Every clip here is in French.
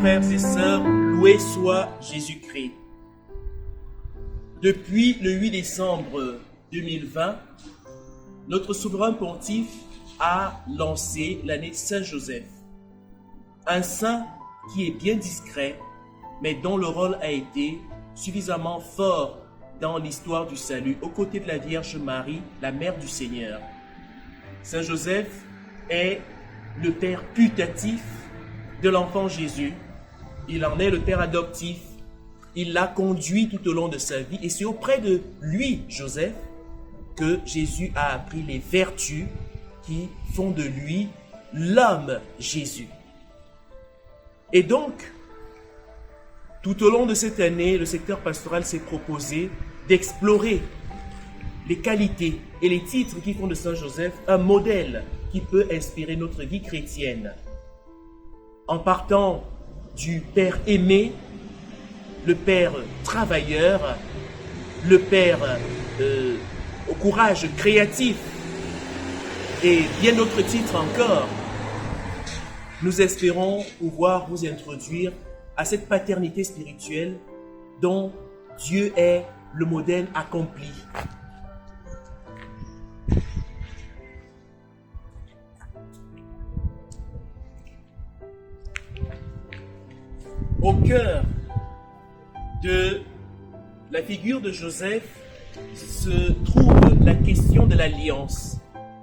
frères et sœurs, loué soit Jésus-Christ. Depuis le 8 décembre 2020, notre souverain pontife a lancé l'année Saint-Joseph. Un saint qui est bien discret, mais dont le rôle a été suffisamment fort dans l'histoire du salut, aux côtés de la Vierge Marie, la Mère du Seigneur. Saint Joseph est le père putatif de l'enfant Jésus. Il en est le père adoptif. Il l'a conduit tout au long de sa vie et c'est auprès de lui, Joseph, que Jésus a appris les vertus qui font de lui l'homme Jésus. Et donc, tout au long de cette année, le secteur pastoral s'est proposé d'explorer les qualités et les titres qui font de Saint Joseph un modèle qui peut inspirer notre vie chrétienne. En partant du Père aimé, le Père travailleur, le Père au courage créatif et bien d'autres titres encore, nous espérons pouvoir vous introduire à cette paternité spirituelle dont Dieu est le modèle accompli. Au cœur de la figure de Joseph se trouve la question de l'alliance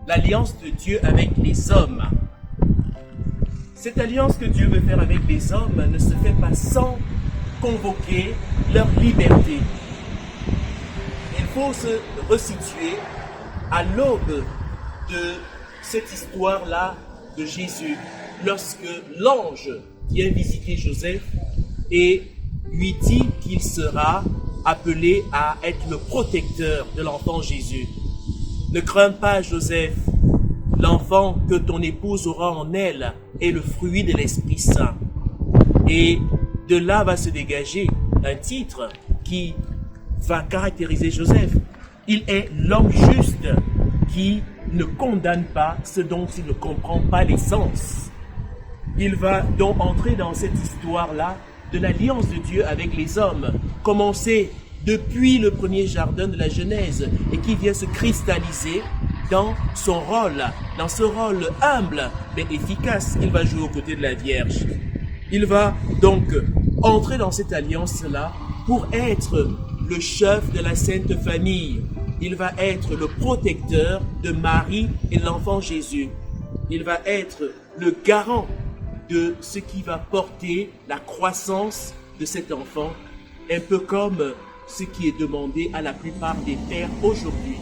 de Dieu avec les hommes. Cette alliance que Dieu veut faire avec les hommes ne se fait pas sans convoquer leur liberté. Il faut se resituer à l'aube de cette histoire-là de Jésus, lorsque l'ange vient visiter Joseph et lui dit qu'il sera appelé à être le protecteur de l'enfant Jésus. Ne crains pas, Joseph, l'enfant que ton épouse aura en elle est le fruit de l'Esprit Saint. Et de là va se dégager un titre qui va caractériser Joseph. Il est l'homme juste qui ne condamne pas ce dont il ne comprend pas l'essence. Il va donc entrer dans cette histoire-là de l'alliance de Dieu avec les hommes, commencée depuis le premier jardin de la Genèse et qui vient se cristalliser dans son rôle, dans ce rôle humble mais efficace qu'il va jouer aux côtés de la Vierge. Il va donc entrer dans cette alliance-là pour être le chef de la Sainte Famille. Il va être le protecteur de Marie et de l'enfant Jésus. Il va être le garant de ce qui va porter la croissance de cet enfant, un peu comme ce qui est demandé à la plupart des pères aujourd'hui.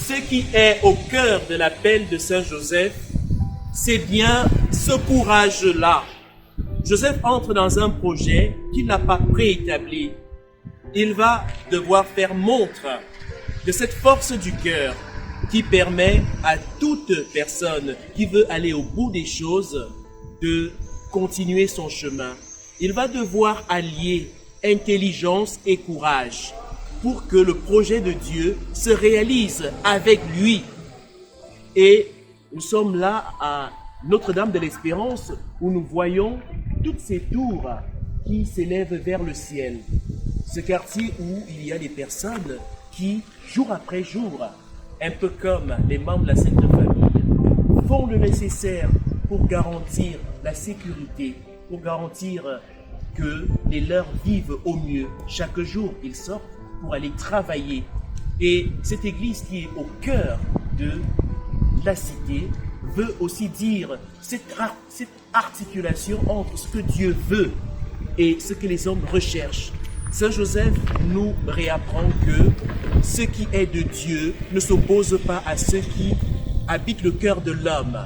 Ce qui est au cœur de l'appel de Saint Joseph, c'est bien ce courage-là. Joseph entre dans un projet qu'il n'a pas préétabli. Il va devoir faire montre de cette force du cœur qui permet à toute personne qui veut aller au bout des choses de continuer son chemin. Il va devoir allier intelligence et courage pour que le projet de Dieu se réalise avec lui. Et nous sommes là à Notre-Dame de l'Espérance où nous voyons toutes ces tours qui s'élèvent vers le ciel. Ce quartier où il y a des personnes qui, jour après jour, un peu comme les membres de la Sainte Famille, font le nécessaire pour garantir la sécurité, pour garantir que les leurs vivent au mieux. Chaque jour, ils sortent pour aller travailler. Et cette église qui est au cœur de la cité veut aussi dire cette articulation entre ce que Dieu veut et ce que les hommes recherchent. Saint Joseph nous réapprend que ce qui est de Dieu ne s'oppose pas à ce qui habite le cœur de l'homme.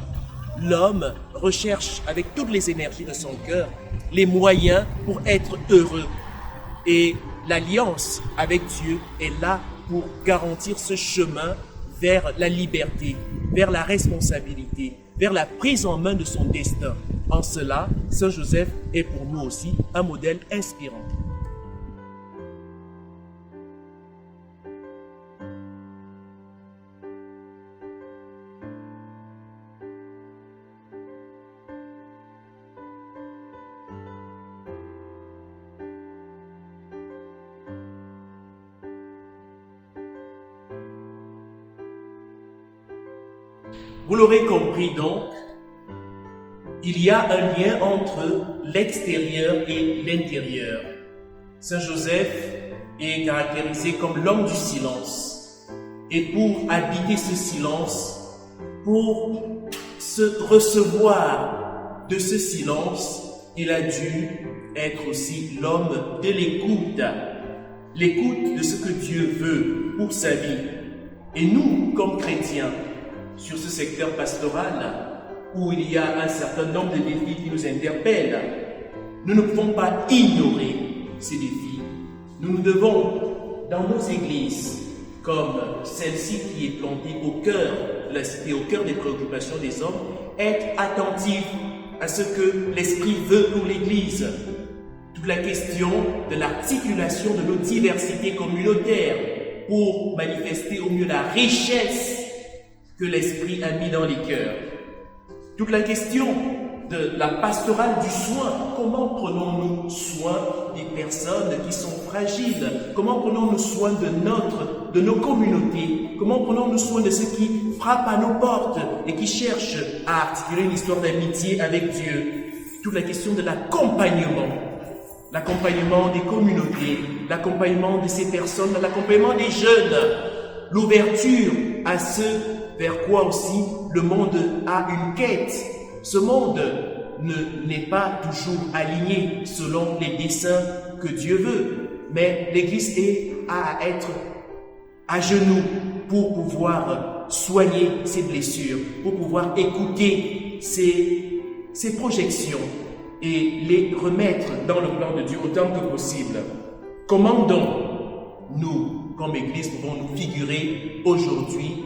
L'homme recherche avec toutes les énergies de son cœur les moyens pour être heureux. Et l'alliance avec Dieu est là pour garantir ce chemin vers la liberté, vers la responsabilité, vers la prise en main de son destin. En cela, Saint Joseph est pour nous aussi un modèle inspirant. Vous l'aurez compris donc, il y a un lien entre l'extérieur et l'intérieur. Saint Joseph est caractérisé comme l'homme du silence. Et pour habiter ce silence, pour se recevoir de ce silence, il a dû être aussi l'homme de l'écoute. L'écoute de ce que Dieu veut pour sa vie. Et nous, comme chrétiens, sur ce secteur pastoral, où il y a un certain nombre de défis qui nous interpellent, nous ne pouvons pas ignorer ces défis. Nous devons, dans nos églises, comme celle-ci qui est plantée au cœur de la cité, au cœur des préoccupations des hommes, être attentifs à ce que l'Esprit veut pour l'Église. Toute la question de l'articulation de nos diversités communautaires pour manifester au mieux la richesse que l'Esprit a mis dans les cœurs. Toute la question de la pastorale du soin. Comment prenons-nous soin des personnes qui sont fragiles? Comment prenons-nous soin de nos communautés? Comment prenons-nous soin de ceux qui frappent à nos portes et qui cherchent à articuler une histoire d'amitié avec Dieu? Toute la question de l'accompagnement des communautés, l'accompagnement de ces personnes, l'accompagnement des jeunes, l'ouverture à ce vers quoi aussi le monde a une quête. Ce monde n'est pas toujours aligné selon les desseins que Dieu veut, mais l'Église est à être à genoux pour pouvoir soigner ses blessures, pour pouvoir écouter ses projections et les remettre dans le plan de Dieu autant que possible. Comment donc nous, comme Église, pouvons-nous figurer aujourd'hui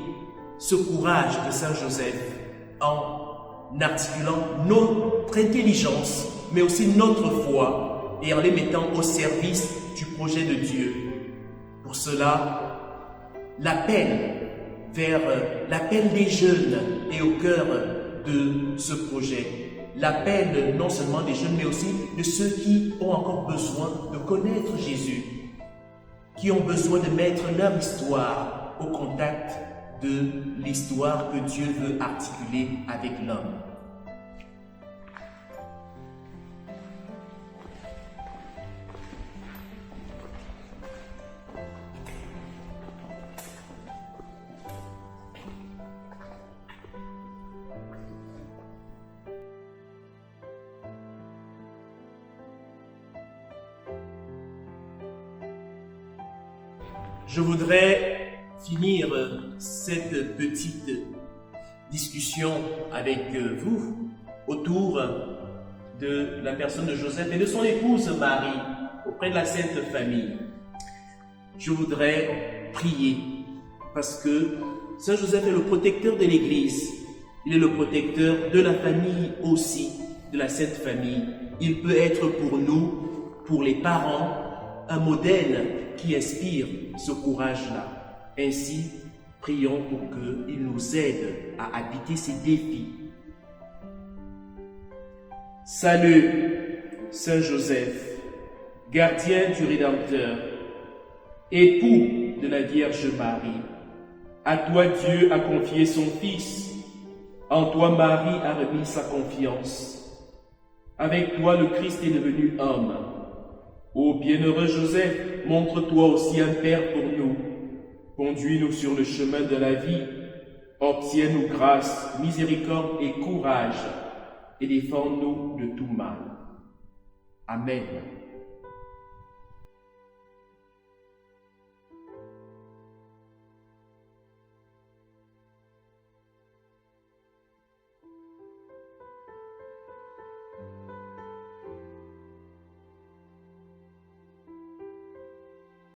ce courage de Saint Joseph en articulant notre intelligence, mais aussi notre foi, et en les mettant au service du projet de Dieu? Pour cela, l'appel des jeunes est au cœur de ce projet. L'appel non seulement des jeunes, mais aussi de ceux qui ont encore besoin de connaître Jésus, qui ont besoin de mettre leur histoire au contact de l'histoire que Dieu veut articuler avec l'homme. Je voudrais finir cette petite discussion avec vous autour de la personne de Joseph et de son épouse Marie auprès de la Sainte Famille. Je voudrais prier parce que Saint Joseph est le protecteur de l'Église. Il est le protecteur de la famille aussi, de la Sainte Famille. Il peut être pour nous, pour les parents, un modèle qui inspire ce courage-là. Ainsi, prions pour qu'il nous aide à habiter ces défis. Salut, Saint Joseph, gardien du Rédempteur, époux de la Vierge Marie. À toi Dieu a confié son Fils, en toi Marie a remis sa confiance. Avec toi le Christ est devenu homme. Ô bienheureux Joseph, montre-toi aussi un Père pour nous. Conduis-nous sur le chemin de la vie. Obtiens-nous grâce, miséricorde et courage, et défends-nous de tout mal. Amen.